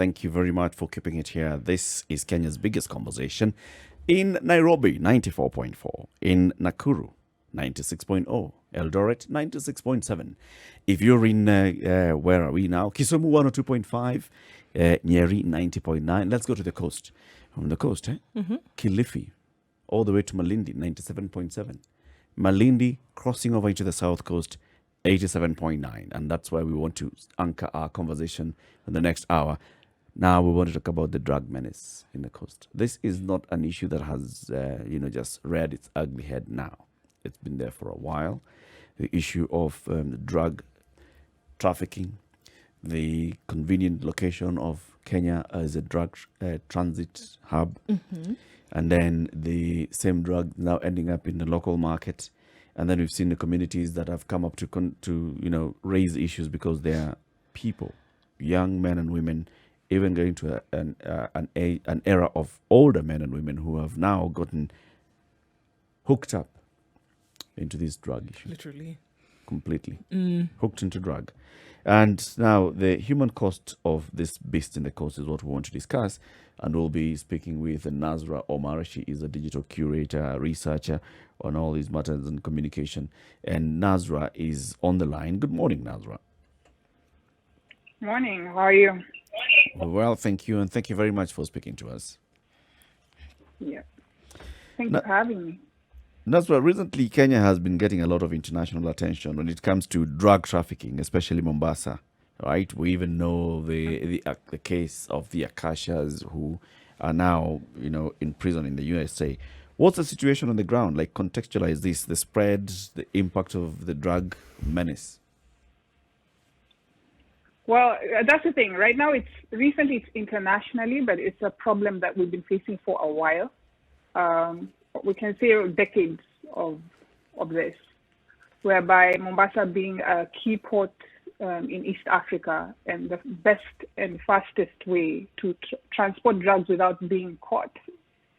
Thank you very much for keeping it here. This is Kenya's biggest conversation. In Nairobi, 94.4. In Nakuru, 96.0. Eldoret, 96.7. If you're in, where are we now? Kisumu, 102.5. Nyeri, 90.9. Let's go to the coast. From the coast, Kilifi, all the way to Malindi, 97.7. Malindi, crossing over into the south coast, 87.9. And that's where we want to anchor our conversation in the next hour. Now we want to talk about the drug menace in the coast. This is not an issue that has, just reared its ugly head now. It's been there for a while. The issue of drug trafficking, the convenient location of Kenya as a drug transit hub, and then the same drug now ending up in the local market. And then we've seen the communities that have come up to raise issues because they are people, young men and women, even going to an era of older men and women who have now gotten hooked up into this drug issue. Literally. Completely. Hooked into drug. And now the human cost of this beast in the coast is what we want to discuss. And we'll be speaking with Nasra Omar. She is a digital curator, researcher on all these matters and communication. And Nasra is on the line. Good morning, Nasra. Morning. How are you? Well, thank you. And thank you very much for speaking to us. Yeah. Thank you for having me. Nasra, recently Kenya has been getting a lot of international attention when it comes to drug trafficking, especially Mombasa, right? We even know the case of the Akashas who are now, in prison in the USA. What's the situation on the ground? Like, contextualize this, the spread, the impact of the drug menace. Well, that's the thing. Right now, it's internationally, but it's a problem that we've been facing for a while. We can say decades of this, whereby Mombasa being a key port in East Africa and the best and fastest way to transport drugs without being caught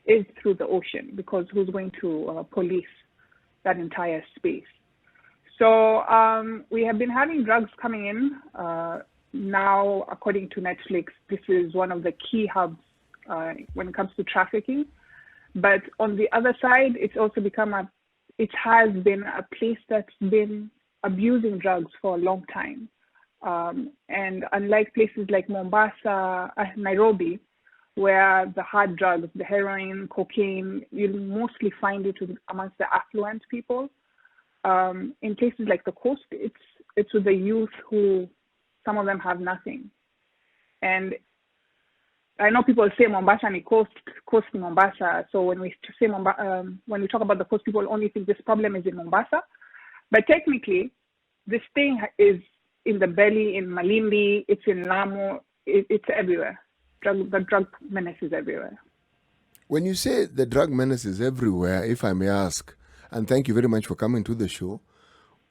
is through the ocean, because who's going to police that entire space? So we have been having drugs coming in. Now, according to Netflix, this is one of the key hubs when it comes to trafficking. But on the other side, it's also it has been a place that's been abusing drugs for a long time. And unlike places like Mombasa, Nairobi, where the hard drugs, the heroin, cocaine, you'll mostly find it amongst the affluent people. In places like the coast, it's with the youth who, some of them have nothing. And I know people say Mombasa and coast Mombasa. So when we say when we talk about the coast, people only think this problem is in Mombasa. But technically, this thing is in the belly, in Malindi, it's in Lamu, it's everywhere. The drug menace is everywhere. When you say the drug menace is everywhere, if I may ask, and thank you very much for coming to the show,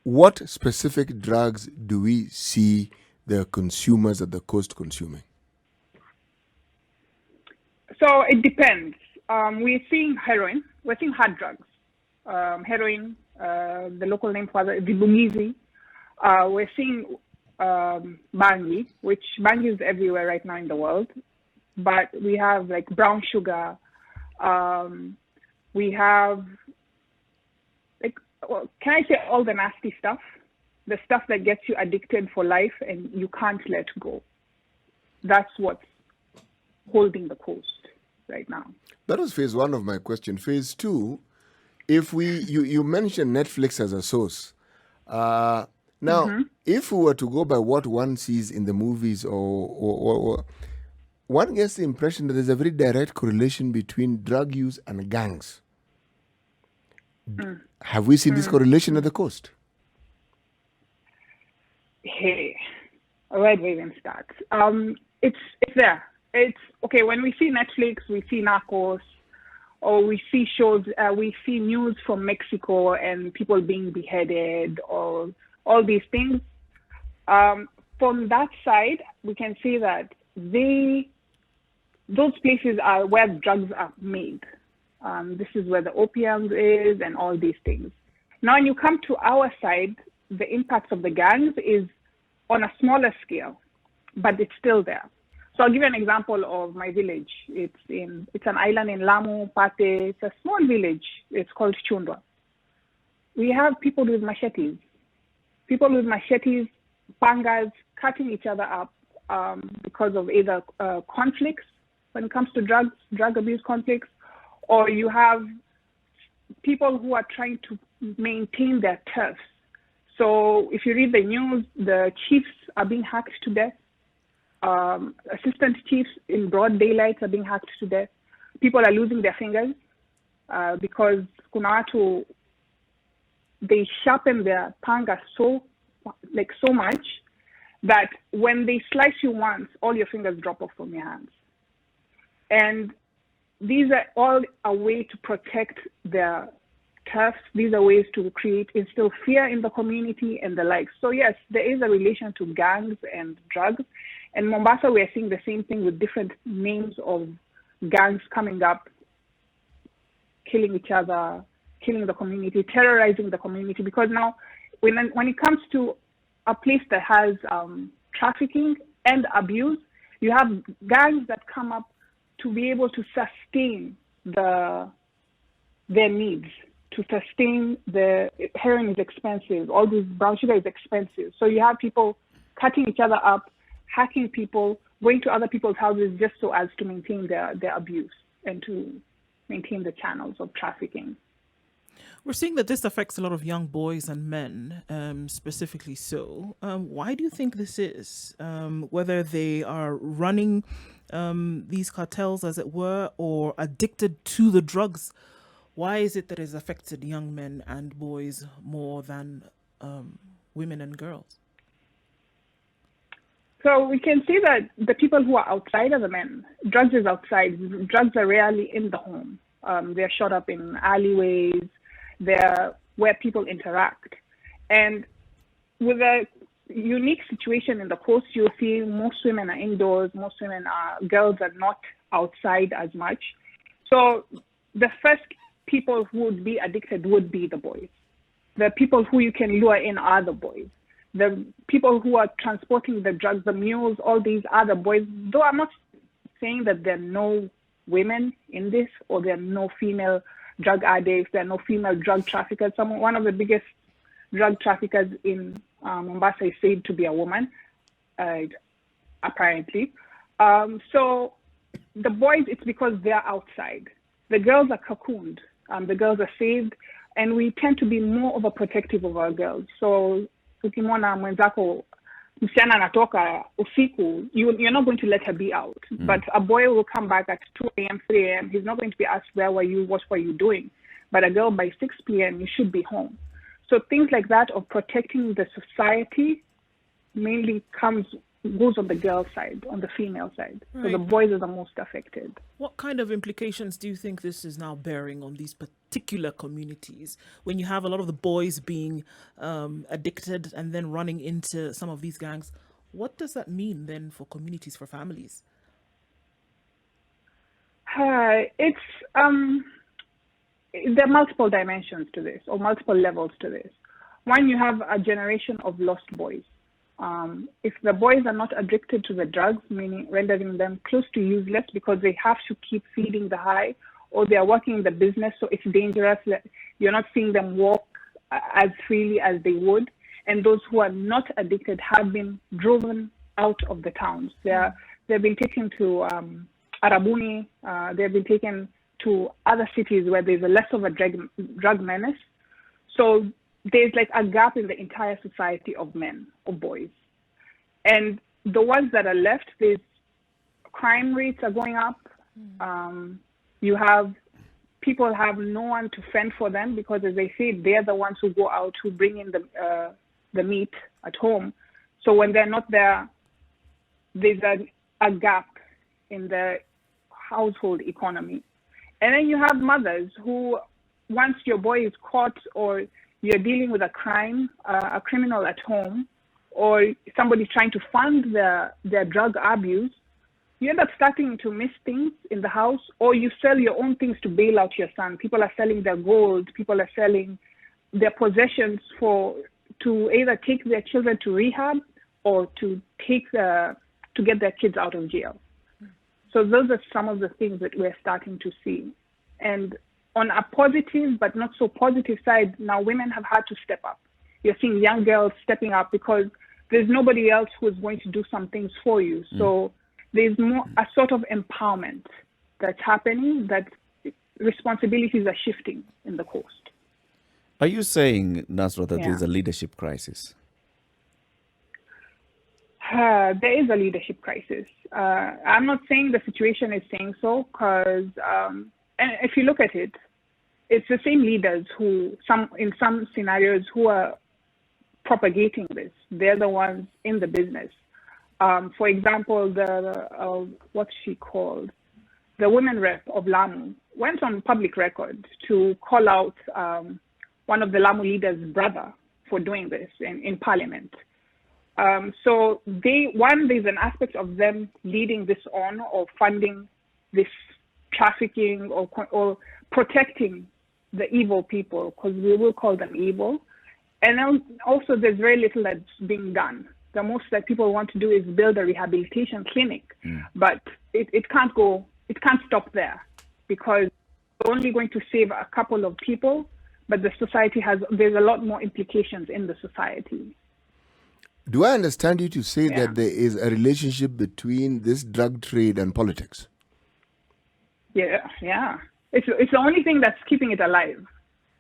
what specific drugs do we see the consumers at the coast consuming? So it depends. We're seeing heroin. We're seeing hard drugs. Heroin, the local name for the bungizi. We're seeing bangi, which bangi is everywhere right now in the world. But we have like brown sugar. We have, can I say all the nasty stuff? The stuff that gets you addicted for life and you can't let go. That's what's holding the coast right now. That was phase one of my question. Phase two, if you mentioned Netflix as a source. Now, if we were to go by what one sees in the movies or one gets the impression that there's a very direct correlation between drug use and gangs. Have we seen this correlation at the coast? Hey, where do we even start? It's there. It's okay. When we see Netflix, we see Narcos, or we see shows, we see news from Mexico and people being beheaded, or all these things. From that side, we can say that those places are where drugs are made. This is where the opium is and all these things. Now, when you come to our side, the impacts of the gangs is on a smaller scale, but it's still there. So I'll give you an example of my village. It's an island in Lamu, Pate. It's a small village. It's called Chundwa. We have people with machetes. People with machetes, pangas, cutting each other up because of either conflicts when it comes to drug abuse conflicts, or you have people who are trying to maintain their turfs. So if you read the news, the chiefs are being hacked to death. Assistant chiefs in broad daylight are being hacked to death. People are losing their fingers because kuna watu, they sharpen their panga so much that when they slice you once, all your fingers drop off from your hands. And these are all a way to protect their turfs. These are ways to instill fear in the community and the like. So yes, there is a relation to gangs and drugs. In Mombasa, we are seeing the same thing with different names of gangs coming up, killing each other, killing the community, terrorizing the community. Because now, when it comes to a place that has trafficking and abuse, you have gangs that come up to be able to sustain their needs, to sustain the heroin is expensive, all this brown sugar is expensive. So you have people cutting each other up, hacking people, going to other people's houses just so as to maintain their abuse and to maintain the channels of trafficking. We're seeing that this affects a lot of young boys and men, specifically so. Why do you think this is? Whether they are running these cartels, as it were, or addicted to the drugs, why is it that it's affected young men and boys more than women and girls? So we can see that the people who are outside of the men, drugs is outside. Drugs are rarely in the home. They're shot up in alleyways. They're where people interact. And with a unique situation in the coast, you'll see most women are indoors, girls are not outside as much. So the first people who would be addicted would be the boys. The people who you can lure in are the boys. The people who are transporting the drugs, the mules, all these are the boys. Though I'm not saying that there are no women in this or there are no female drug addicts, there are no female drug traffickers. One of the biggest drug traffickers in Mombasa is said to be a woman, apparently. So the boys, it's because they're outside. The girls are cocooned. The girls are saved, and we tend to be more of a protective of our girls. So ukimwona mwenzako msichana anatoka usiku, you're not going to let her be out. But a boy will come back at 2 a.m., 3 a.m. He's not going to be asked, where were you, what were you doing? But a girl, by 6 p.m., you should be home. So things like that of protecting the society mainly goes on the girl side, on the female side. Right. So the boys are the most affected. What kind of implications do you think this is now bearing on these particular communities when you have a lot of the boys being addicted and then running into some of these gangs? What does that mean then for communities, for families? There are multiple dimensions to this, or multiple levels to this. One, you have a generation of lost boys. If the boys are not addicted to the drugs, meaning rendering them close to useless because they have to keep feeding the high, or they are working in the business, so it's dangerous. You're not seeing them walk as freely as they would. And those who are not addicted have been driven out of the towns. They've been taken to Arabuni. They've been taken to other cities where there's less of a drug menace. So there's like a gap in the entire society of men, of boys. And the ones that are left, there's crime rates are going up. You have people have no one to fend for them because, as I say, they're the ones who go out, who bring in the meat at home. So when they're not there, there's a gap in the household economy. And then you have mothers who, once your boy is caught or you're dealing with a criminal at home, or somebody's trying to fund their drug abuse, you end up starting to miss things in the house, or you sell your own things to bail out your son. People are selling their gold, people are selling their possessions to either take their children to rehab or to get their kids out of jail. So those are some of the things that we're starting to see. And on a positive but not so positive side, now women have had to step up. You're seeing young girls stepping up because there's nobody else who's going to do some things for you. So there's more a sort of empowerment that's happening, that responsibilities are shifting in the coast. Are you saying, Nasra, that Yeah. there's a leadership crisis? There is a leadership crisis. I'm not saying the situation is saying so, because and if you look at it, it's the same leaders who, in some scenarios, who are propagating this. They're the ones in the business. For example, what's she called? The women rep of Lamu went on public record to call out one of the Lamu leaders' brother for doing this in Parliament. So there's an aspect of them leading this on, or funding this trafficking, or protecting the evil people, because we will call them evil. And then also there's very little that's being done. The most that people want to do is build a rehabilitation clinic, but it can't stop there, because we're only going to save a couple of people, but there's a lot more implications in the society. Do I understand you to say Yeah. that there is a relationship between this drug trade and politics? Yeah. It's the only thing that's keeping it alive.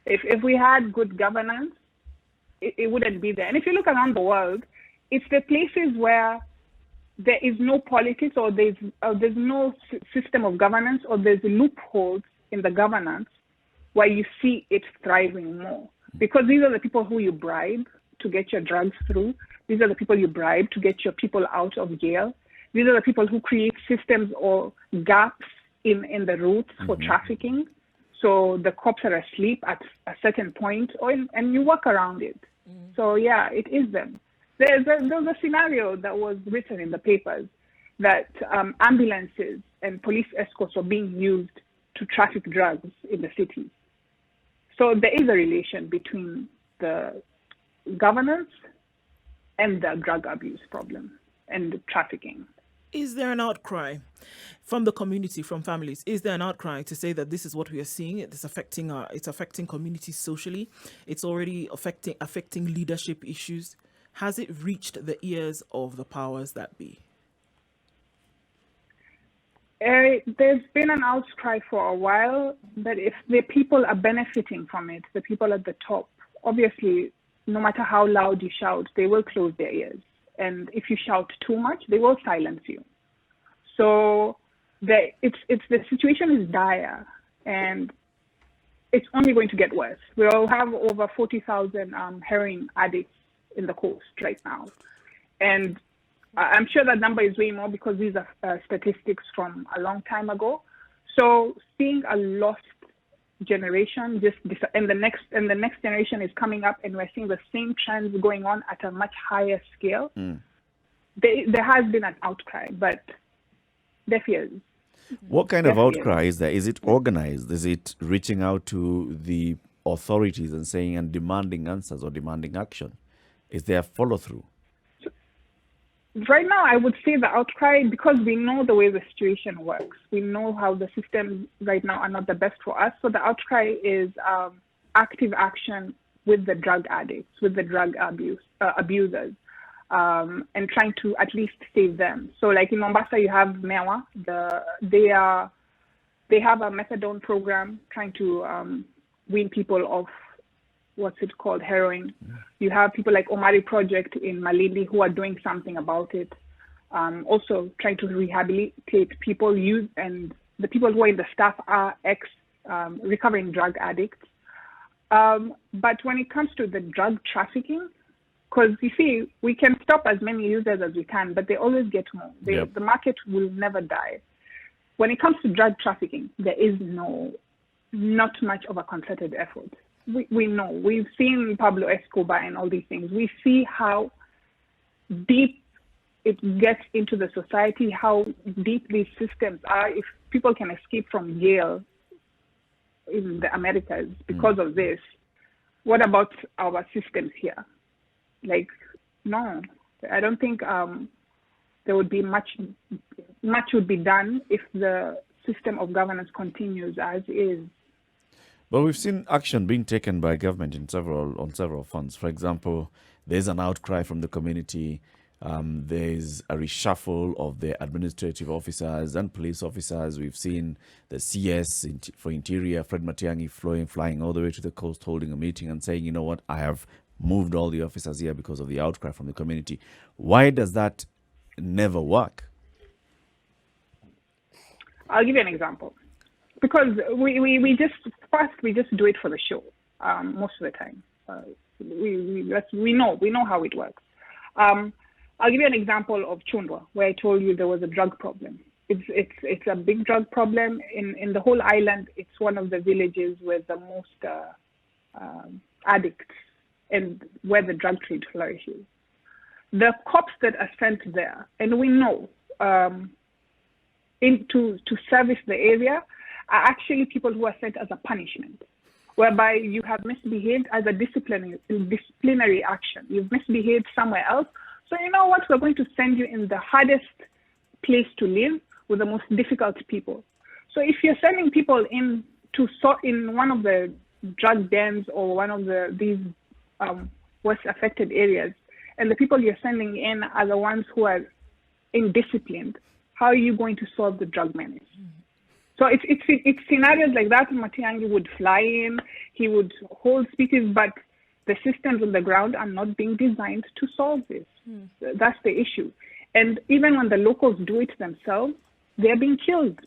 If we had good governance, it wouldn't be there. And if you look around the world, it's the places where there is no politics, or there's no system of governance, or there's loopholes in the governance, where you see it thriving more. Because these are the people who you bribe to get your drugs through. These are the people you bribe to get your people out of jail. These are the people who create systems or gaps in the routes for trafficking. So the cops are asleep at a certain point, and you work around it. So yeah, it is them. There's a scenario that was written in the papers that ambulances and police escorts are being used to traffic drugs in the cities. So there is a relation between the governance and the drug abuse problem and the trafficking. Is there an outcry from the community, from families? Is there an outcry to say that this is what we are seeing? It's affecting communities socially. It's already affecting leadership issues. Has it reached the ears of the powers that be? There's been an outcry for a while, but if the people are benefiting from it, the people at the top, obviously, no matter how loud you shout, they will close their ears. And if you shout too much, they will silence you. So the situation is dire, and it's only going to get worse. We'll have over 40,000 heroin addicts in the coast right now. And I'm sure that number is way more, because these are statistics from a long time ago. So seeing a lost generation and the next generation is coming up, and we're seeing the same trends going on at a much higher scale. There has been an outcry, but deaf ears. What kind of outcry is there? Is it organized? Is it reaching out to the authorities and demanding answers or demanding action? Is there follow through? Right now, I would say the outcry, because we know the way the situation works. We know how the systems right now are not the best for us. So the outcry is active action with the drug addicts, with the drug abusers, and trying to at least save them. So like in Mombasa, you have Mewa. They have a methadone program trying to wean people off, heroin. You have people like Omari Project in Malindi who are doing something about it. Also trying to rehabilitate people, and the people who are in the staff are recovering drug addicts. But when it comes to the drug trafficking, because you see, we can stop as many users as we can, but they always get more. The market will never die. When it comes to drug trafficking, there is not much of a concerted effort. We know. We've seen Pablo Escobar and all these things. We see how deep it gets into the society, how deep these systems are. If people can escape from jail in the Americas because of this, what about our systems here? Like, no, I don't think there would be much would be done if the system of governance continues as is. But we've seen action being taken by government on several fronts. For example, there's an outcry from the community. There's a reshuffle of the administrative officers and police officers. We've seen the CS for Interior, Fred Matiang'i, flying all the way to the coast, holding a meeting and saying, you know what, I have moved all the officers here because of the outcry from the community. Why does that never work? I'll give you an example. Because we just do it for the show most of the time. We know how it works. I'll give you an example of Chundwa, where I told you there was a drug problem. It's a big drug problem in the whole island. It's one of the villages with the most addicts and where the drug trade flourishes. The cops that are sent there, and we know to service the area, are actually people who are sent as a punishment, whereby you have misbehaved as a disciplinary action. You've misbehaved somewhere else. So you know what? We're going to send you in the hardest place to live with the most difficult people. So if you're sending people in one of the drug dens or one of these worst affected areas, and the people you're sending in are the ones who are indisciplined, how are you going to solve the drug menace? So it's scenarios like that. Matiang'i would fly in, he would hold speeches, but the systems on the ground are not being designed to solve this. That's the issue. And even when the locals do it themselves, they're being killed.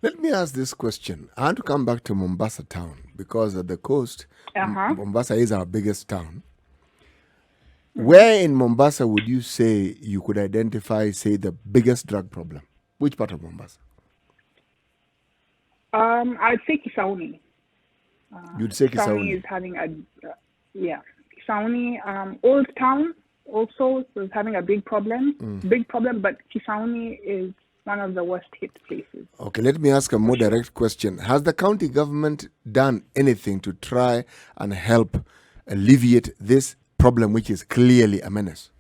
Let me ask this question. I want to come back to Mombasa town because at the coast, Mombasa is our biggest town. Where in Mombasa would you say you could identify, say, the biggest drug problem? Which part of Mombasa? I'd say Kisauni. You'd say Kisauni. Kisauni is having Kisauni, Old Town also is having a big problem, but Kisauni is one of the worst hit places. Okay, let me ask a more direct question. Has the county government done anything to try and help alleviate this problem, which is clearly a menace?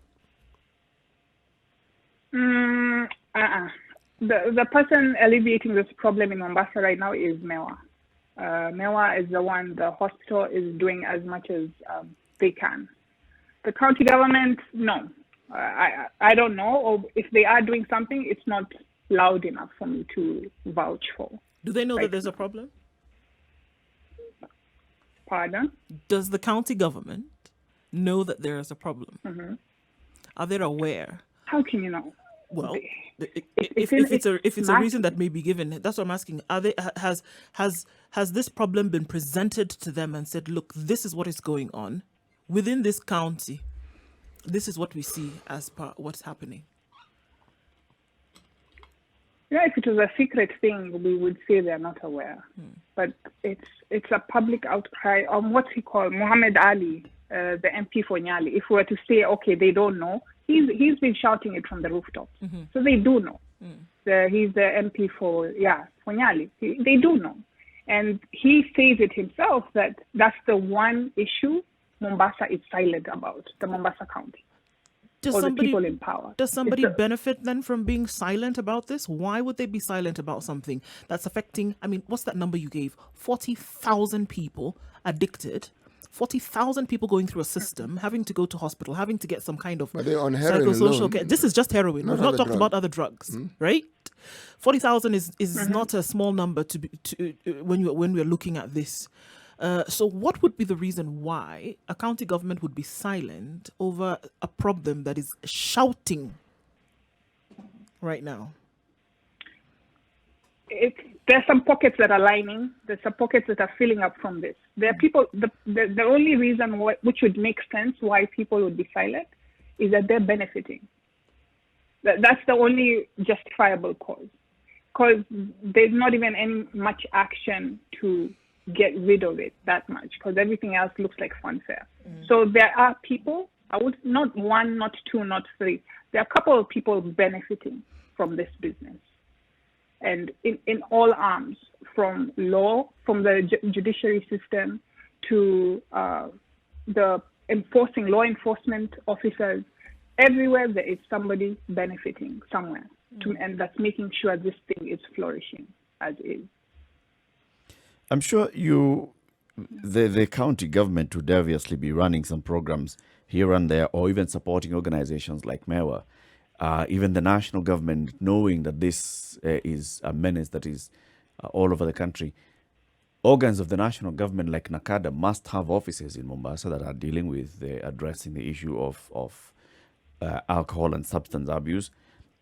The person alleviating this problem in Mombasa right now is Mewa. Mewa is the one, the hospital is doing as much as they can. The county government, no. I don't know. Or if they are doing something, it's not loud enough for me to vouch for. Do they know that there's a problem? Pardon? Does the county government know that there is a problem? Are they aware? How can you know? Well, if it's a reason that may be given, that's what I'm asking. Has this problem been presented to them and said, look, this is what is going on within this county? This is what we see as what's happening. Yeah, if it was a secret thing, we would say they're not aware. But it's a public outcry on what he called Muhammad Ali, the MP for Nyeri. If we were to say, okay, they don't know, he's been shouting it from the rooftops. So they do know. He's the MP for Nyeri. They do know. And he says it himself that that's the one issue Mombasa is silent about, the Mombasa County. The people in power. Does somebody benefit then from being silent about this? Why would they be silent about something that's affecting, what's that number you gave? 40,000 people addicted, 40,000 people going through a system, having to go to hospital, having to get some kind of psychosocial care. This is just heroin. We've not talked about other drugs, right? 40,000 is not a small number when we're looking at this. So what would be the reason why a county government would be silent over a problem that is shouting right now? There's some pockets that are lining. There's some pockets that are filling up from this. There are people, the only reason which would make sense why people would be silent is that they're benefiting. That's the only justifiable cause. Because there's not even much action to get rid of it that much, because everything else looks like funfair. So there are people, not one, not two, not three. There are a couple of people benefiting from this business. And in all arms, from law, from the judiciary system to the law enforcement officers, everywhere there is somebody benefiting somewhere, and that's making sure this thing is flourishing as is. I'm sure the county government would obviously be running some programs here and there, or even supporting organizations like MEWA. Even the national government, knowing that this is a menace that is all over the country, organs of the national government like NACADA must have offices in Mombasa that are dealing with addressing the issue of alcohol and substance abuse.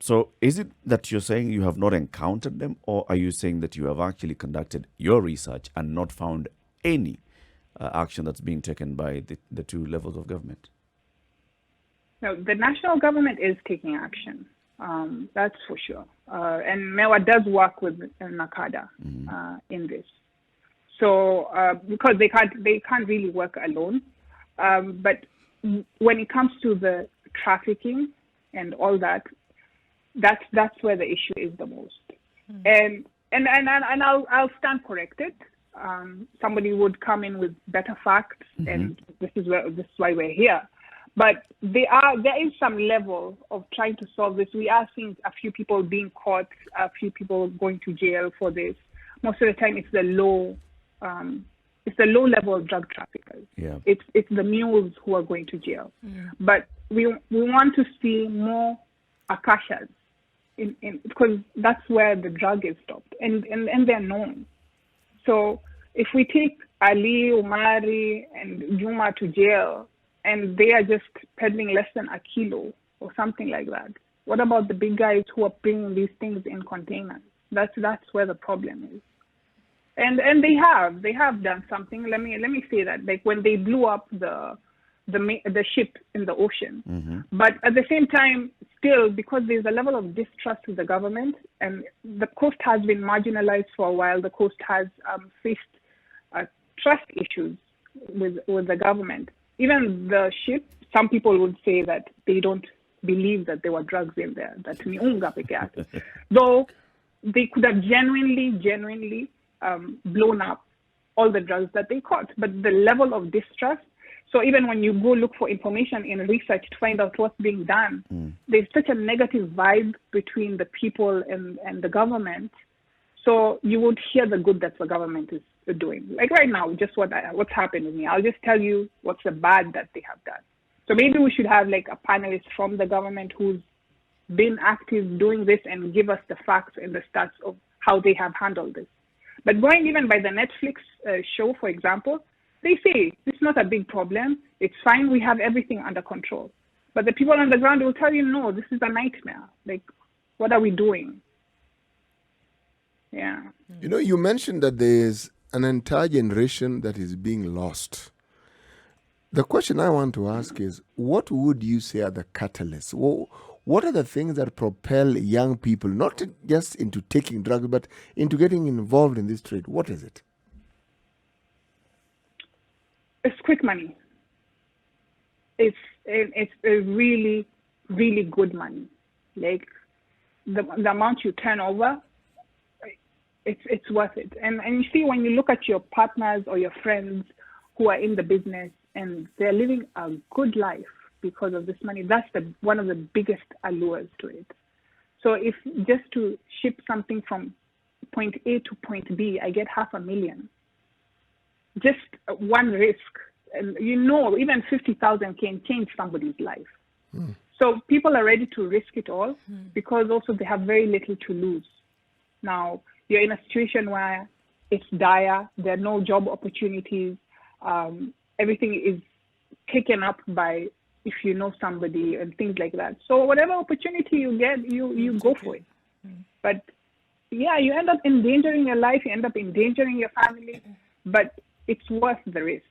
So is it that you're saying you have not encountered them, or are you saying that you have actually conducted your research and not found any action that's being taken by the two levels of government? No, the national government is taking action. That's for sure. And MEWA does work with NACADA in this. So because they can't really work alone. But when it comes to the trafficking and all that, that's where the issue is the most. And I'll stand corrected. Somebody would come in with better facts, and this is why we're here. But there is some level of trying to solve this. We are seeing a few people being caught, a few people going to jail for this. Most of the time, it's the low level drug traffickers. Yeah. It's the mules who are going to jail. But we want to see more akashas because that's where the drug is stopped, and they're known. So if we take Ali, Umari, and Juma to jail, and they are just peddling less than a kilo or something like that, what about the big guys who are bringing these things in containers? That's where the problem is. And they have done something. Let me say that, like when they blew up the ship in the ocean. But at the same time, still, because there's a level of distrust with the government, and the coast has been marginalized for a while. The coast has faced trust issues with the government. Even the ship, some people would say that they don't believe that there were drugs in there. That ni unga peke yake. Though they could have genuinely blown up all the drugs that they caught. But the level of distrust, so even when you go look for information in research to find out what's being done, there's such a negative vibe between the people and the government. So you would hear the good that the government is doing. Like right now, just what's happened with me. I'll just tell you what's the bad that they have done. So maybe we should have like a panelist from the government who's been active doing this and give us the facts and the stats of how they have handled this. But going even by the Netflix show, for example, they say it's not a big problem. It's fine. We have everything under control. But the people on the ground will tell you, no, this is a nightmare. Like, what are we doing? Yeah. You know, you mentioned that there's an entire generation that is being lost. The question I want to ask is, what would you say are the catalysts? What are the things that propel young people, not just into taking drugs, but into getting involved in this trade? What is it? It's quick money. It's a really, really good money. Like the amount you turn over, it's worth it. And you see, when you look at your partners or your friends who are in the business and they're living a good life because of this money, that's one of the biggest allures to it. So if just to ship something from point A to point B, I get $500,000. Just one risk, and even 50,000 can change somebody's life. So people are ready to risk it all because also they have very little to lose. Now you're in a situation where it's dire. There are no job opportunities. Everything is taken up by if you know somebody and things like that. So whatever opportunity you get, you go for it. But yeah, you end up endangering your life. You end up endangering your family. But it's worth the risk,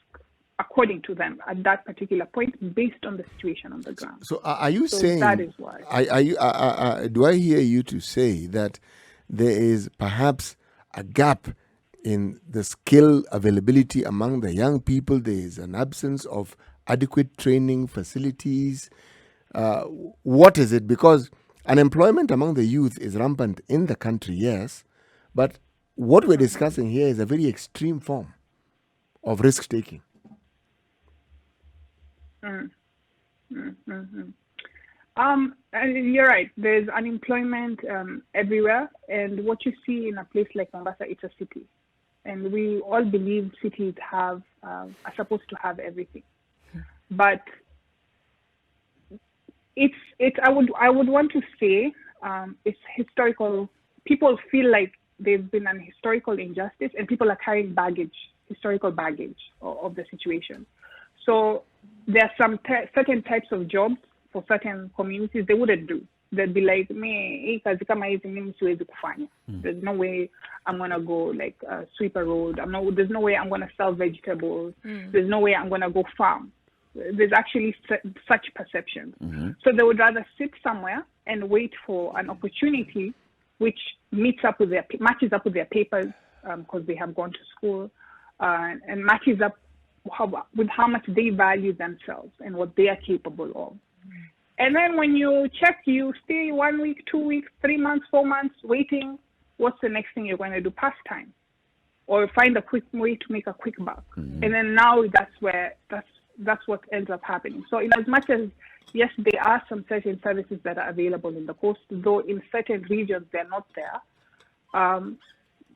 according to them, at that particular point, based on the situation on the ground. So are you saying that is why? Do I hear you to say that there is perhaps a gap in the skill availability among the young people? There is an absence of adequate training facilities. What is it? Because unemployment among the youth is rampant in the country, yes, but what we're discussing here is a very extreme form of risk-taking. And you're right. There's unemployment everywhere, and what you see in a place like Mombasa, it's a city, and we all believe cities are supposed to have everything, but I would want to say it's historical. People feel like there's been an historical injustice, and people are carrying historical baggage of the situation. So there are some certain types of jobs for certain communities they wouldn't do. They'd be like, there's no way I'm gonna go like sweep a road. There's no way I'm gonna sell vegetables. There's no way I'm gonna go farm. There's actually such perceptions. So they would rather sit somewhere and wait for an opportunity which matches up with their papers because they have gone to school and matches up with how much they value themselves and what they are capable of. And then when you check, you stay 1 week, 2 weeks, 3 months, 4 months waiting. What's the next thing you're going to do? Pastime, or find a quick way to make a quick buck. And then now that's what ends up happening. So in as much as yes, there are some certain services that are available in the coast, though in certain regions they're not there. Some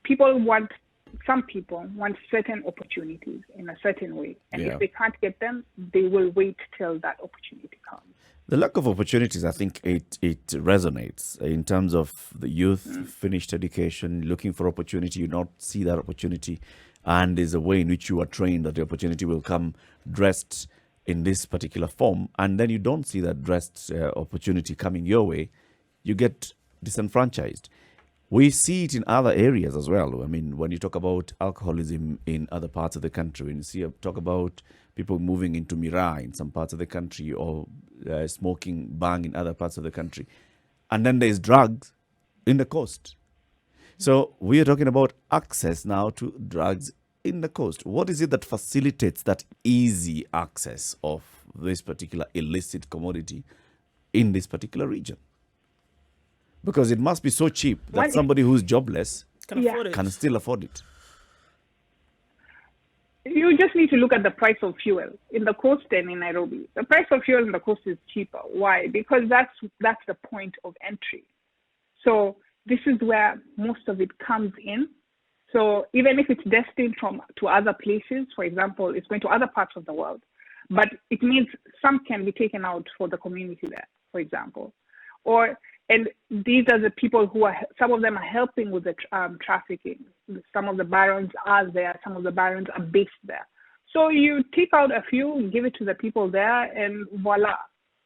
people want certain opportunities in a certain way, and if they can't get them, they will wait till that opportunity comes. The lack of opportunities, I think it resonates in terms of the youth, finished education, looking for opportunity, you not see that opportunity, and there's a way in which you are trained that the opportunity will come dressed in this particular form, and then you don't see that dressed opportunity coming your way, you get disenfranchised. We see it in other areas as well. I mean, when you talk about alcoholism in other parts of the country, when you talk about people moving into Miraa in some parts of the country, or smoking bang in other parts of the country. And then there's drugs in the coast. So we are talking about access now to drugs in the coast. What is it that facilitates that easy access of this particular illicit commodity in this particular region? Because it must be so cheap that somebody who's jobless can still afford it. You just need to look at the price of fuel in the coast and in Nairobi. The price of fuel in the coast is cheaper. Why? Because that's the point of entry. So this is where most of it comes in. So even if it's destined to other places, for example, it's going to other parts of the world, but it means some can be taken out for the community there, for example. And these are the people some of them are helping with the trafficking. Some of the barons are there. Some of the barons are based there. So you take out a few, give it to the people there, and voila,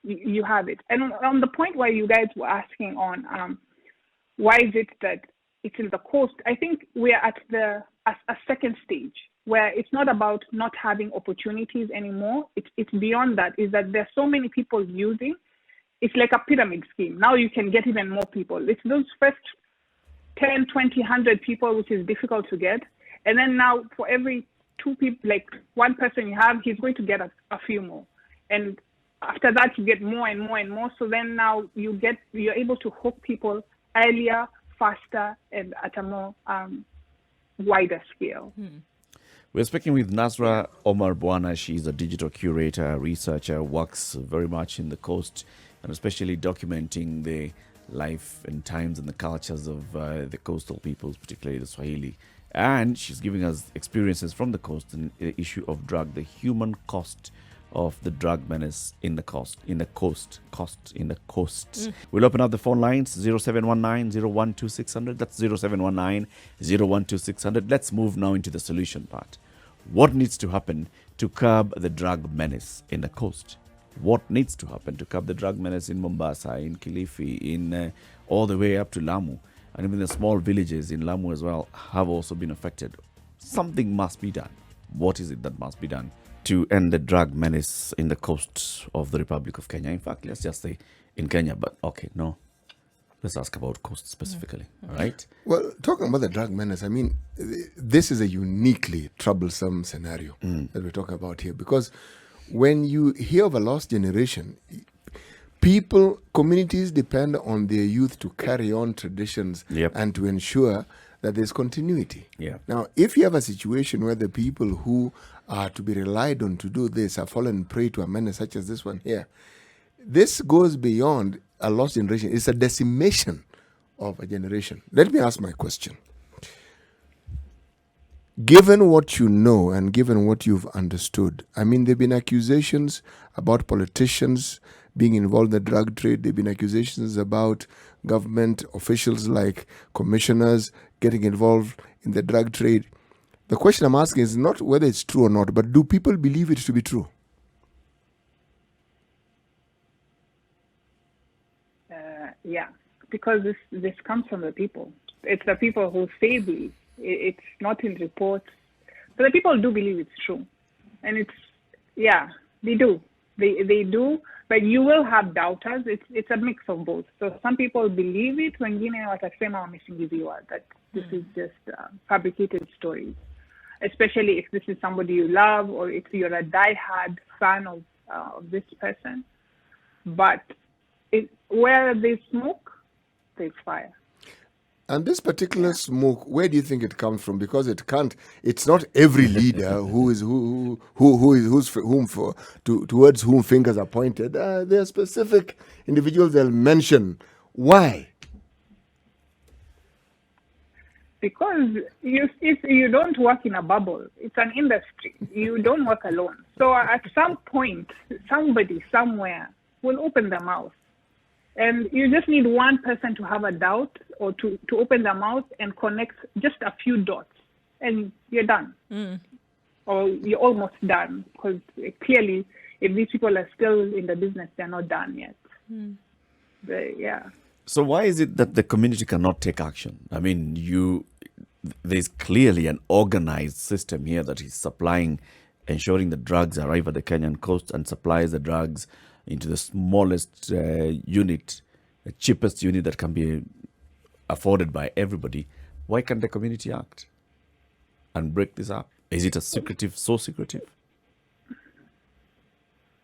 you have it. And on the point where you guys were asking on why is it that it's in the coast, I think we're at a second stage where it's not about not having opportunities anymore. It's beyond that, is that there's so many people using. It's like a pyramid scheme. Now you can get even more people. It's those first 10, 20, 100 people, which is difficult to get. And then now for every 2 people, like one person you have, he's going to get a few more. And after that, you get more and more and more. So then now you're able to hook people earlier, faster, and at a more wider scale. We're speaking with Nasra Omar Bwana. She's a digital curator, researcher, works very much in the coast, and especially documenting the life and times and the cultures of the coastal peoples, particularly the Swahili. And she's giving us experiences from the coast and the issue of drug, the human cost of the drug menace in the coast. We'll open up the phone lines, 0719 012600. That's 0719 012600. Let's move now into the solution part. What needs to happen to curb the drug menace in the coast? What needs to happen to curb the drug menace in Mombasa, in Kilifi, in all the way up to Lamu, and even the small villages in Lamu as well have also been affected. Something must be done. What is it that must be done to end the drug menace in the coast of the Republic of Kenya? In fact, let's just say in Kenya, but okay, no. Let's ask about coast specifically, all right? Well, talking about the drug menace, I mean, this is a uniquely troublesome scenario that we're talking about here, because when you hear of a lost generation, communities depend on their youth to carry on traditions and to ensure that there's continuity. Now, if you have a situation where the people who are to be relied on to do this have fallen prey to a menace such as this one here, this goes beyond a lost generation. It's a decimation of a generation. Let me ask my question. Given what you know and given what you've understood, I mean, there have been accusations about politicians being involved in the drug trade. There have been accusations about government officials like commissioners getting involved in the drug trade. The question I'm asking is not whether it's true or not, but do people believe it to be true? Yeah, because this comes from the people. It's the people who say this. It's not in reports. But the people do believe it's true. And they do. They do, but you will have doubters. It's a mix of both. So some people believe it when that this is just fabricated stories, especially if this is somebody you love or if you're a diehard fan of this person. But where there's smoke, there's fire. And this particular smoke, where do you think it comes from? Because it's not every leader towards whom fingers are pointed. There are specific individuals they'll mention. Why? Because you don't work in a bubble. It's an industry. You don't work alone. So at some point, somebody somewhere will open their mouth. And you just need one person to have a doubt or to open their mouth and connect just a few dots. And you're done. Or you're almost done. Because clearly, if these people are still in the business, they're not done yet. So why is it that the community cannot take action? I mean, there's clearly an organized system here that is ensuring the drugs arrive at the Kenyan coast and supplies the drugs into the smallest unit, the cheapest unit that can be afforded by everybody. Why can't the community act and break this up? Is it so secretive?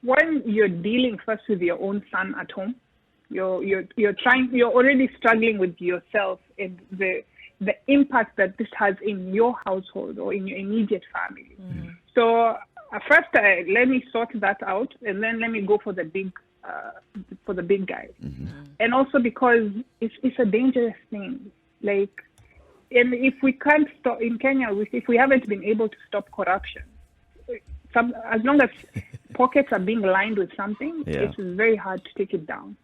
When you're dealing first with your own son at home, you're already struggling with yourself and the impact that this has in your household or in your immediate family. So first, let me sort that out, and then let me go for the big guy. And also because it's a dangerous thing. And if we can't stop in Kenya, if we haven't been able to stop corruption, as long as pockets are being lined with something, it's very hard to take it down.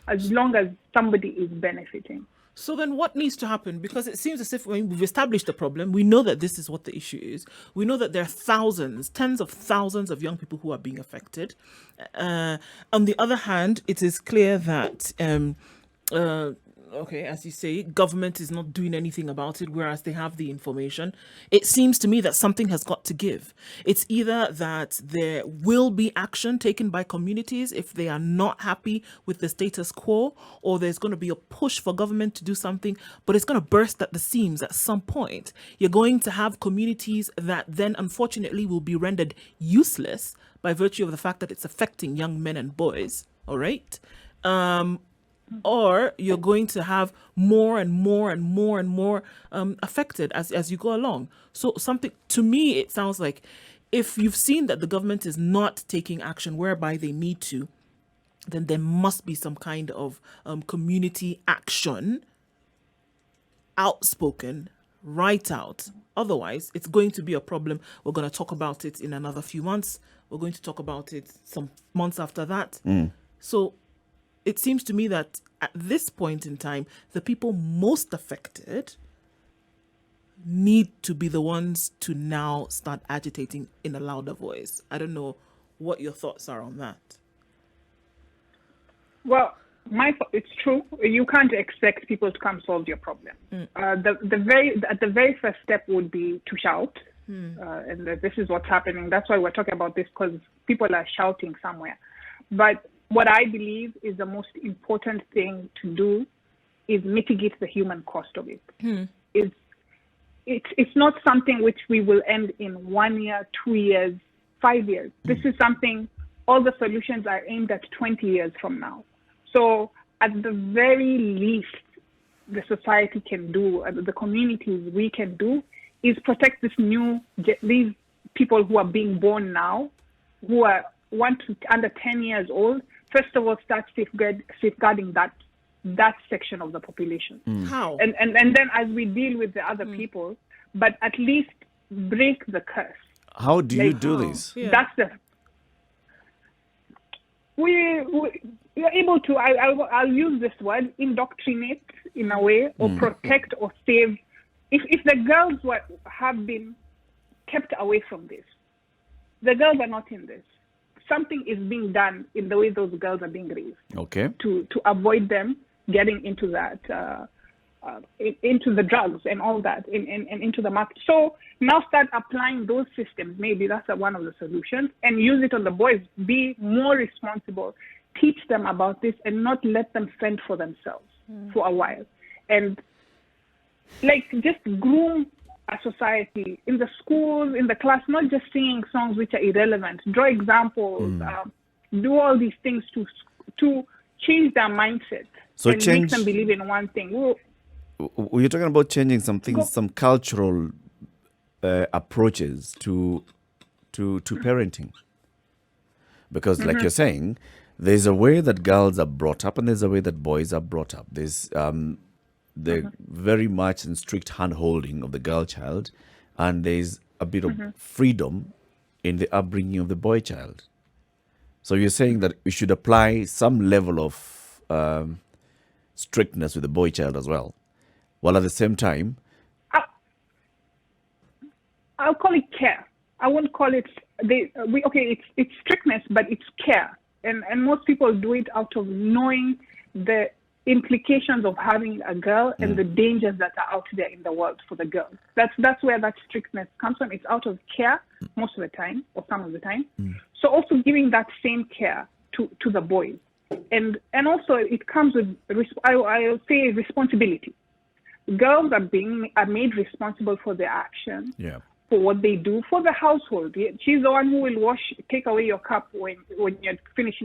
As long as somebody is benefiting. So then what needs to happen? Because it seems as if when we've established the problem, we know that this is what the issue is. We know that there are thousands, tens of thousands of young people who are being affected. On the other hand, it is clear that, as you say, government is not doing anything about it, whereas they have the information. It seems to me that something has got to give. It's either that there will be action taken by communities if they are not happy with the status quo, or there's going to be a push for government to do something, but it's going to burst at the seams at some point. You're going to have communities that then unfortunately will be rendered useless by virtue of the fact that it's affecting young men and boys. All right. Or you're going to have more and more and more and more affected as you go along. So to me, it sounds like if you've seen that the government is not taking action whereby they need to, then there must be some kind of community action, outspoken, right out. Otherwise, it's going to be a problem. We're going to talk about it in another few months. We're going to talk about it some months after that. So it seems to me that at this point in time, the people most affected need to be the ones to now start agitating in a louder voice. I don't know what your thoughts are on that. Well, it's true. You can't expect people to come solve your problem. The very first step would be to shout. And this is what's happening. That's why we're talking about this, because people are shouting somewhere. But what I believe is the most important thing to do is mitigate the human cost of it. It's not something which we will end in 1 year, 2 years, 5 years. This is something, all the solutions are aimed at 20 years from now. So at the very least, the society can do, the communities we can do, is protect these people who are being born now, who are under 10 years old, first of all start safeguarding that section of the population. How? And then as we deal with the other people, but at least break the curse. How do you Like, do this? Yeah. That's the you're able to. I'll use this word, indoctrinate in a way, or protect or save. If the girls have been kept away from this, the girls are not in this. Something is being done in the way those girls are being raised Okay. to avoid them getting into that, into the drugs and all that, and into the market. So now start applying those systems. Maybe that's one of the solutions, and use it on the boys. Be more responsible. Teach them about this and not let them fend for themselves for a while. And like just groom a society in the schools, in the class, not just singing songs which are irrelevant. Draw examples, do all these things to change their mindset So and make them believe in one thing. You're talking about changing some things, some cultural approaches to parenting. Because like you're saying, there's a way that girls are brought up and there's a way that boys are brought up. There's the very much in strict hand-holding of the girl child, and there's a bit of freedom in the upbringing of the boy child. So you're saying that we should apply some level of strictness with the boy child as well, while at the same time... I'll call it care. I won't call it... it's strictness, but it's care. And most people do it out of knowing the implications of having a girl and the dangers that are out there in the world for the girl. That's where that strictness comes from. It's out of care most of the time, or some of the time. So also giving that same care to the boys. And also it comes with, I'll say, responsibility. Girls are made responsible for their actions. Yeah. For what they do for the household. She's the one who will take away your cup when you finish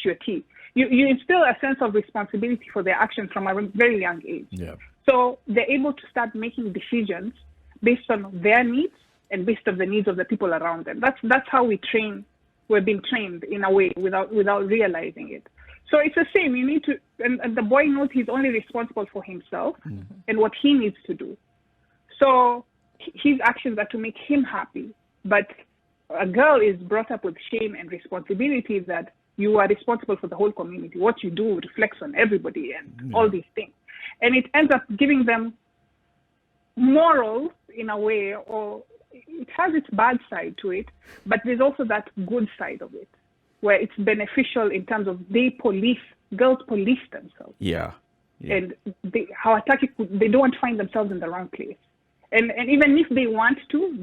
your tea. You instill a sense of responsibility for their actions from a very young age. Yeah. So they're able to start making decisions based on their needs and based on the needs of the people around them. That's how we train. We're being trained in a way without realizing it. So it's the same. You need to, and the boy knows he's only responsible for himself and what he needs to do. So his actions are to make him happy. But a girl is brought up with shame and responsibility that you are responsible for the whole community. What you do reflects on everybody and all these things. And it ends up giving them morals in a way, or it has its bad side to it, but there's also that good side of it, where it's beneficial in terms of girls police themselves. Yeah. And they don't want to find themselves in the wrong place. And even if they want to,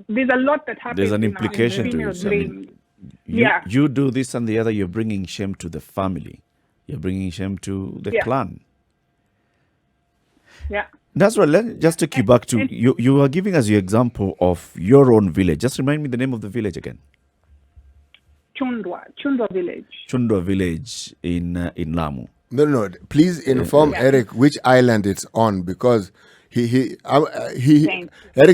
there's a lot that happens. There's an implication to it. I mean, you do this and the other, you're bringing shame to the family. You're bringing shame to the clan. Yeah. Nasra, just to keep back to, you are giving us your example of your own village. Just remind me the name of the village again. Chundwa village. Chundwa village in Lamu. No. Please inform Eric which island it's on, because Eric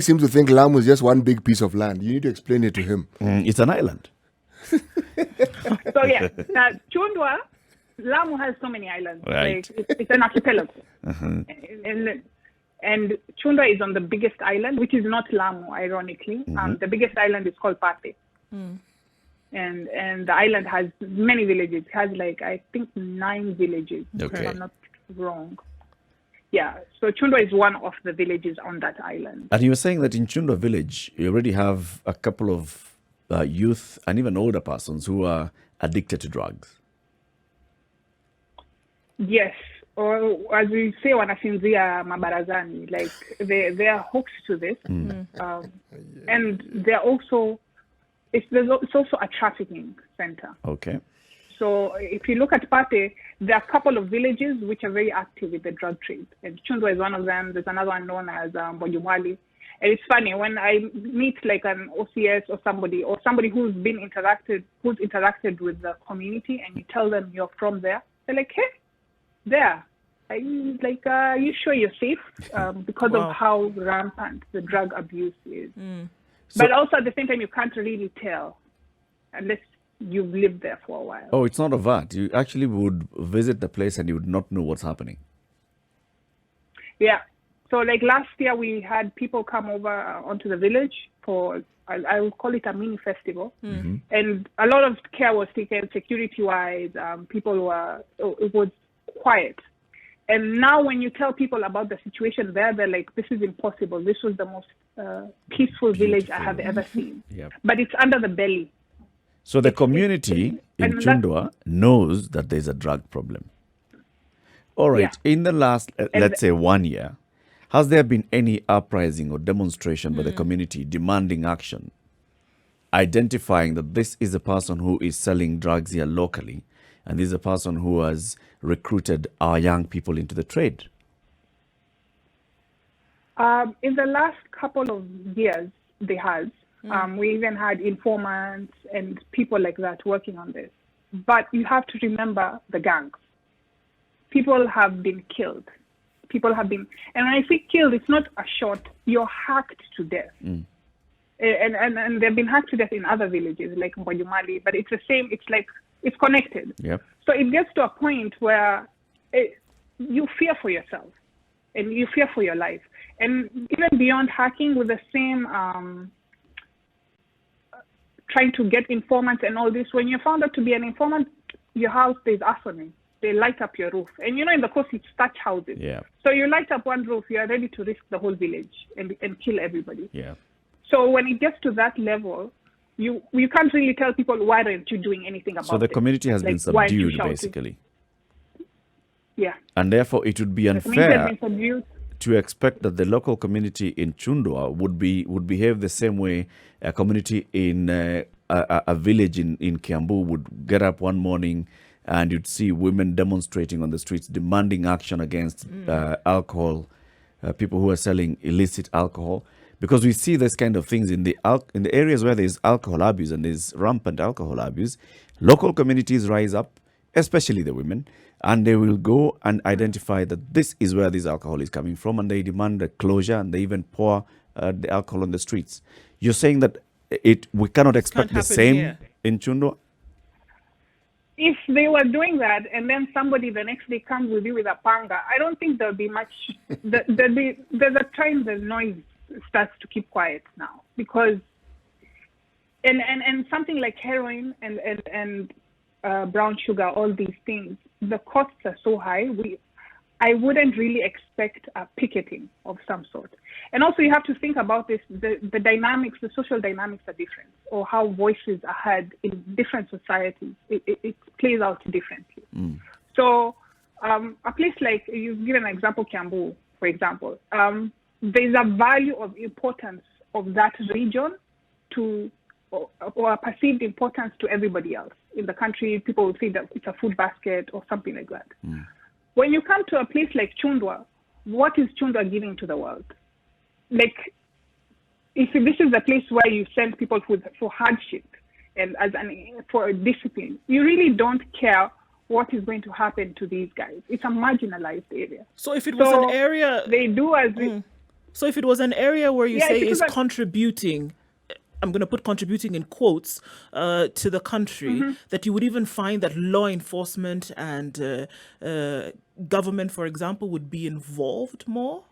seems to think Lamu is just one big piece of land. You need to explain it to him. It's an island. So Chundwa, Lamu has so many islands. Right. Like, it's an archipelago. And Chundwa is on the biggest island, which is not Lamu, ironically. The biggest island is called Pate. And the island has many villages. It has I think 9 villages, if I'm not wrong. Yeah, so Chundwa is one of the villages on that island. And you were saying that in Chundwa village, you already have a couple of youth and even older persons who are addicted to drugs. Yes, or as we say, wanasinzia mabarazani, like they are hooked to this, and they're also it's also a trafficking center. Okay. So if you look at Pate, there are a couple of villages which are very active with the drug trade, and Chundwa is one of them. There's another one known as Bojumwali. And it's funny when I meet an OCS or somebody who's interacted with the community, and you tell them you're from there, they're like, hey, there. You sure you're safe? Because of how rampant the drug abuse is. But also at the same time, you can't really tell unless you've lived there for a while. Oh, it's not a VAT. You actually would visit the place and you would not know what's happening. Yeah. So like last year, we had people come over onto the village for, I would call it a mini festival. Mm-hmm. And a lot of care was taken security-wise. It was quiet. And now when you tell people about the situation there, they're like, this is impossible. This was the most peaceful village I have ever seen. Yep. But it's under the belly. So the community in and Chundwa knows that there's a drug problem. All right. Yeah. In the last, let's say 1 year, has there been any uprising or demonstration by the community demanding action, identifying that this is a person who is selling drugs here locally, and this is a person who has recruited our young people into the trade? In the last couple of years, they has. We even had informants and people like that working on this. But you have to remember the gangs. People have been killed. People have been, and when I say killed, it's not a shot. You're hacked to death. And they've been hacked to death in other villages like Mbwajumali, but it's the same. It's like it's connected. Yep. So it gets to a point where you fear for yourself and you fear for your life. And even beyond hacking, with the same trying to get informants and all this, when you're found out to be an informant, your house, there's arsoning. They light up your roof. And in the coast, it's thatch houses. Yeah. So you light up one roof, you are ready to risk the whole village and kill everybody. Yeah. So when it gets to that level, you can't really tell people, why aren't you doing anything about it? So the community has been why aren't you subdued, shouting? basically. Yeah. And therefore, it would be The community has unfair been subdued. to expect that the local community in Chundwa would behave the same way a community in a village in Kiambu would get up one morning and you'd see women demonstrating on the streets, demanding action against alcohol, people who are selling illicit alcohol. Because we see this kind of things in the areas where there's alcohol abuse and there's rampant alcohol abuse, local communities rise up, especially the women, and they will go and identify that this is where this alcohol is coming from, and they demand a closure, and they even pour the alcohol on the streets. You're saying that we cannot expect the same in Chundwa? If they were doing that and then somebody the next day comes with you with a panga, I don't think there'll be much. There's a time the noise starts to keep quiet now, because and something like heroin and brown sugar, all these things, the costs are so high. I wouldn't really expect a picketing of some sort. And also you have to think about this, the dynamics, the social dynamics are different, or how voices are heard in different societies. It plays out differently. So a place like, you've given an example, Kiambu, for example, there's a value of importance of that region or a perceived importance to everybody else. In the country, people will say that it's a food basket or something like that. When you come to a place like Chundwa, what is Chundwa giving to the world? Like, if this is a place where you send people for hardship and for discipline, you really don't care what is going to happen to these guys. It's a marginalized area. So if it was an area, they do as. So if it was an area where you say is like, contributing, I'm going to put contributing in quotes, to the country, that you would even find that law enforcement and government, for example, would be involved more?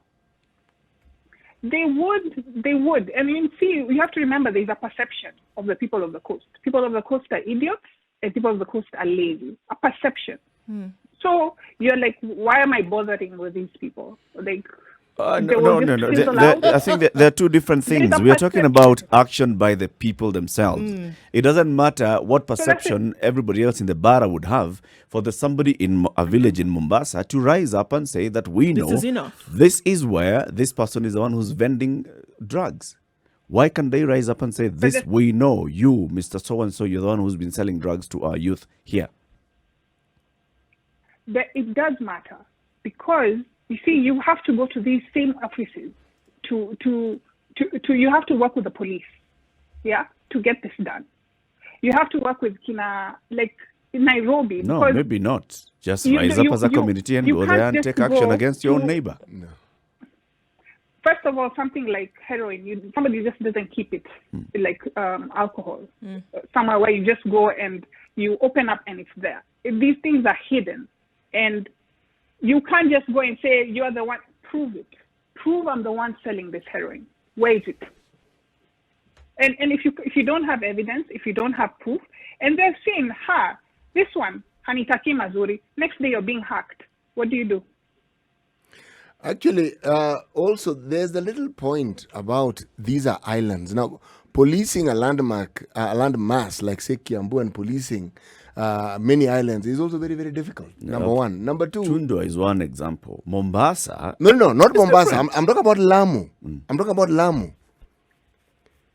They would. I mean, see, you have to remember there's a perception of the people of the coast. People of the coast are idiots and people of the coast are lazy. A perception. So you're like, why am I bothering with these people? Like, no. I think there are two different things. We are talking about action by the people themselves. It doesn't matter what perception everybody else in the bara would have for somebody in a village in Mombasa to rise up and say that we know this is enough. This is where this person is the one who's vending drugs. Why can't they rise up and say, this we know, you, Mr. So-and-so, you're the one who's been selling drugs to our youth here? It does matter, because you see, you have to go to these same offices you have to work with the police, to get this done. You have to work with like in Nairobi. No, maybe not. Just rise up as a community and go there and take action against your own neighbor. No. first of all, something like heroin, somebody just doesn't keep it, like alcohol, somewhere where you just go and you open up and it's there. These things are hidden, and you can't just go and say you're the one. Prove it. Prove I'm the one selling this heroin. Where is it? And if you don't have evidence, if you don't have proof, and they're saying, this one, Hanitaki Mazuri, next day you're being hacked. What do? Actually, also, there's a little point about these are islands. Now, policing a landmass like say Kiambu, and policing many islands is also very, very difficult. Number one. Number two. Chundo is one example. Mombasa. No, not Mombasa. I'm talking about Lamu. I'm talking about Lamu.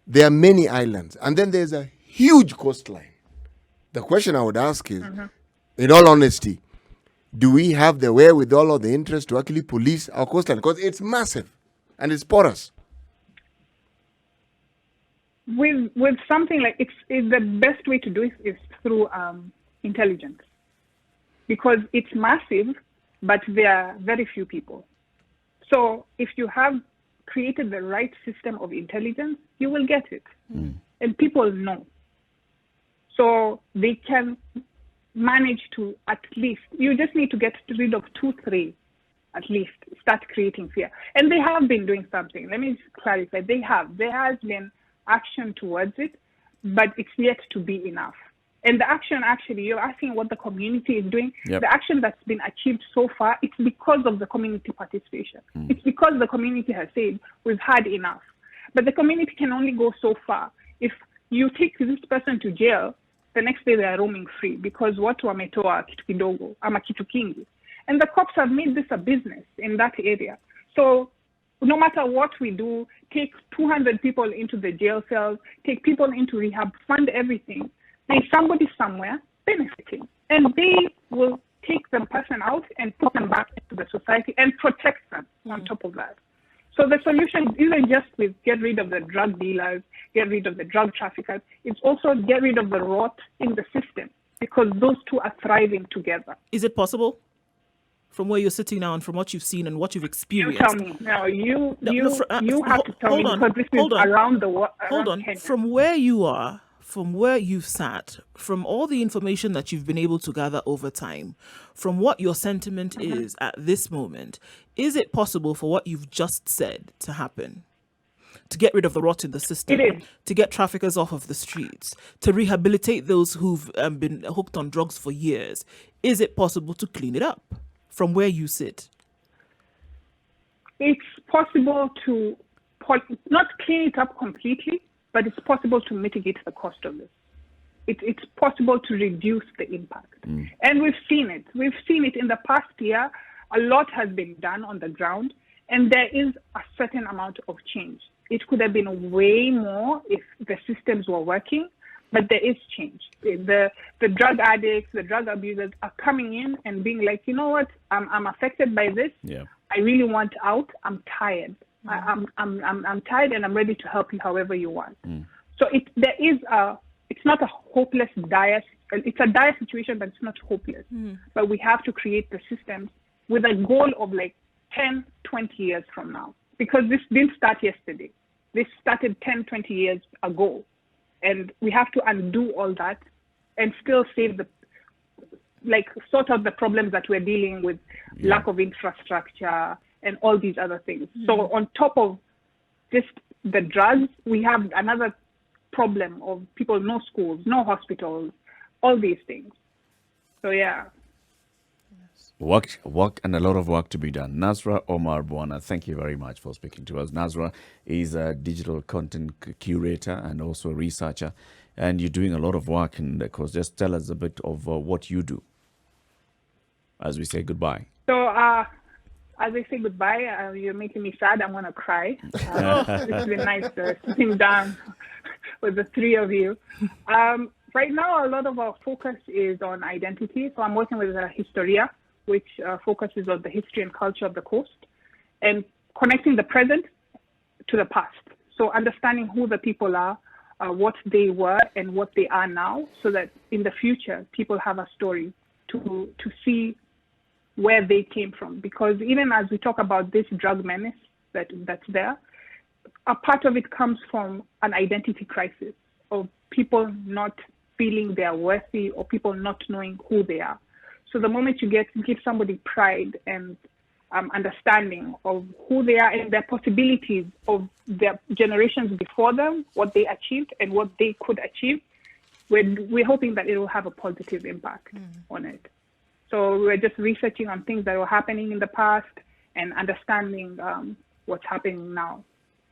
There are many islands, and then there's a huge coastline. The question I would ask is, in all honesty, do we have the wherewithal or the interest to actually police our coastline? Because it's massive and it's porous. With something like it's the best way to do it is through intelligence, because it's massive, but there are very few people. So if you have created the right system of intelligence, you will get it, and people know. So they can manage to, at least, you just need to get rid of 2, 3, at least, start creating fear. And they have been doing something. Let me just clarify. There has been action towards it, but it's yet to be enough. And the action, actually, you're asking what the community is doing. Yep. The action that's been achieved so far, it's because of the community participation. It's because the community has said, we've had enough. But the community can only go so far. If you take this person to jail, the next day they are roaming free because watu wametoa kitu kidogo ama kitu kingi. And the cops have made this a business in that area. So no matter what we do, take 200 people into the jail cells, take people into rehab, fund everything, there's somebody somewhere benefiting. And they will take the person out and put them back into the society and protect them on top of that. So the solution isn't just with get rid of the drug dealers, get rid of the drug traffickers. It's also get rid of the rot in the system, because those two are thriving together. Is it possible? From where you're sitting now and from what you've seen and what you've experienced. You tell me. No, you have to tell me, because this is around the world. Hold on. Kenya. From where you are, from where you've sat, from all the information that you've been able to gather over time, from what your sentiment is at this moment, is it possible for what you've just said to happen? To get rid of the rot in the system, It is. to get traffickers off of the streets, to rehabilitate those who've been hooked on drugs for years. Is it possible to clean it up from where you sit? It's possible to not clean it up completely, but it's possible to mitigate the cost of this. It's possible to reduce the impact. And we've seen it. We've seen it in the past year. A lot has been done on the ground, and there is a certain amount of change. It could have been way more if the systems were working, but there is change. The drug addicts, the drug abusers are coming in and being like, you know what, I'm affected by this. Yeah. I really want out. I'm tired. I'm tired, and I'm ready to help you however you want. So it's not a hopeless dire. It's a dire situation, but it's not hopeless. But we have to create the systems with a goal of like 10, 20 years from now, because this didn't start yesterday. This started 10, 20 years ago, and we have to undo all that and still save sort out the problems that we're dealing with, lack of infrastructure and all these other things. So on top of just the drugs, we have another problem of people, no schools, no hospitals, all these things. So yeah. Work and a lot of work to be done. Nasra Omar Bwana, thank you very much for speaking to us. Nasra is a digital content curator and also a researcher, and you're doing a lot of work in the course. Just tell us a bit of what you do as we say goodbye. So as I say goodbye, you're making me sad. I'm going to cry. It's been nice sitting down with the three of you. Right now, a lot of our focus is on identity. So I'm working with Historia, which focuses on the history and culture of the coast, and connecting the present to the past. So understanding who the people are, what they were and what they are now, so that in the future, people have a story to see where they came from. Because even as we talk about this drug menace, that's there. A part of it comes from an identity crisis of people not feeling they're worthy or people not knowing who they are. So the moment you give somebody pride and understanding of who they are and their possibilities of their generations before them, what they achieved and what they could achieve, we're hoping that it will have a positive impact on it. So we're just researching on things that were happening in the past and understanding what's happening now,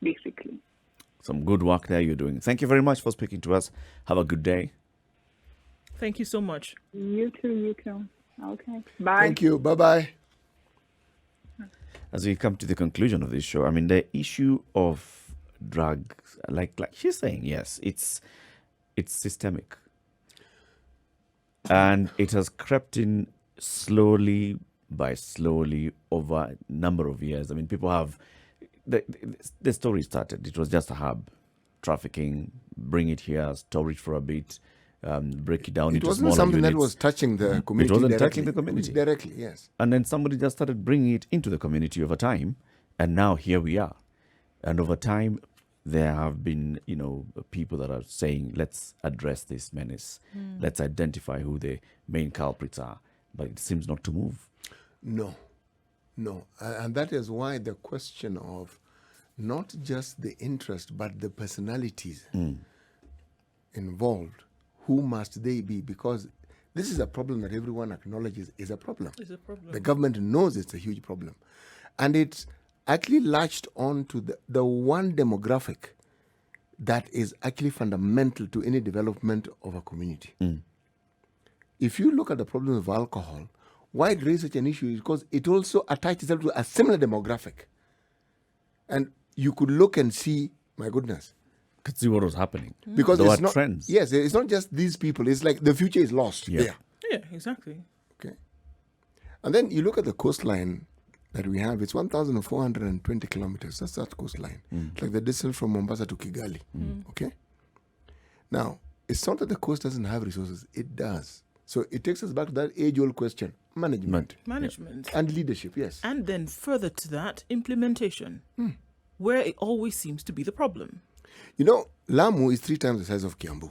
basically. Some good work there you're doing. Thank you very much for speaking to us. Have a good day. Thank you so much. You too. Okay. Bye. Thank you. Bye-bye. As we come to the conclusion of this show, I mean, the issue of drugs, like she's saying, yes, it's systemic. And it has crept in slowly over a number of years. I mean, people have... The story started. It was just a hub. Trafficking, bring it here, store it for a bit, break it down into smaller units. It wasn't something that was touching the community. It wasn't directly. touching the community. Directly, yes. And then somebody just started bringing it into the community over time. And now here we are. And over time, there have been, people that are saying, let's address this menace. Let's identify who the main culprits are. But it seems not to move. No. And that is why the question of not just the interest, but the personalities involved, who must they be? Because this is a problem that everyone acknowledges is a problem. It's a problem. The government knows it's a huge problem. And it's actually latched on to the one demographic that is actually fundamental to any development of a community. If you look at the problem of alcohol, why it raises such an issue is because it also attaches itself to a similar demographic. And you could look and see, my goodness. Could see what was happening. Because there it's are not trends. Yes, it's not just these people. It's like the future is lost there. Yeah, exactly. Okay. And then you look at the coastline that we have. It's 1,420 kilometers. That's that coastline. It's like the distance from Mombasa to Kigali. Okay. Now, it's not that the coast doesn't have resources. It does. So it takes us back to that age-old question: management and leadership. Yes. And then further to that, implementation, where it always seems to be the problem. Lamu is 3 times the size of Kiambu.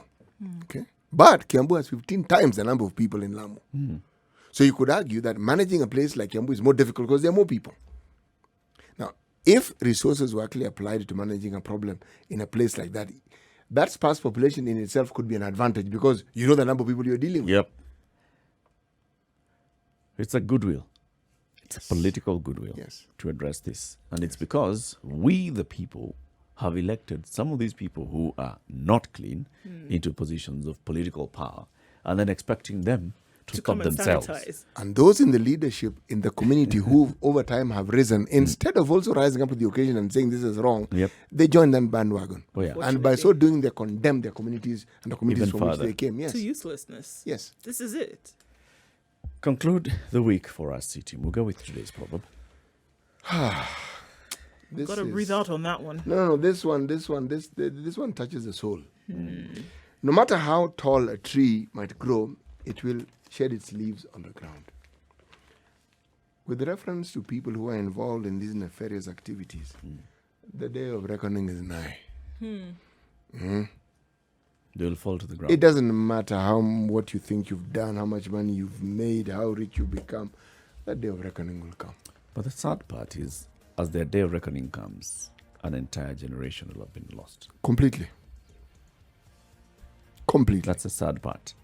Okay. But Kiambu has 15 times the number of people in Lamu. So you could argue that managing a place like Kiambu is more difficult because there are more people. Now, if resources were actually applied to managing a problem in a place like that, that sparse population in itself could be an advantage because you know the number of people you're dealing with. Yep. It's a goodwill. It's a political goodwill to address this. And it's because we, the people, have elected some of these people who are not clean into positions of political power and then expecting them to stop themselves. Sanitize. And those in the leadership in the community who over time have risen, instead of also rising up to the occasion and saying this is wrong, they join that bandwagon. And by so doing, they condemn their communities and the communities from which they came. Yes. To uselessness. Yes. This is it. Conclude the week for us, City Muga, with today's proverb. Got to breathe out on that one. No. This one touches the soul. No matter how tall a tree might grow, it will shed its leaves on the ground. With reference to people who are involved in these nefarious activities, the day of reckoning is nigh. They will fall to the ground. It doesn't matter what you think you've done, how much money you've made, how rich you become. That day of reckoning will come. But the sad part is, as their day of reckoning comes, an entire generation will have been lost. Completely. That's the sad part.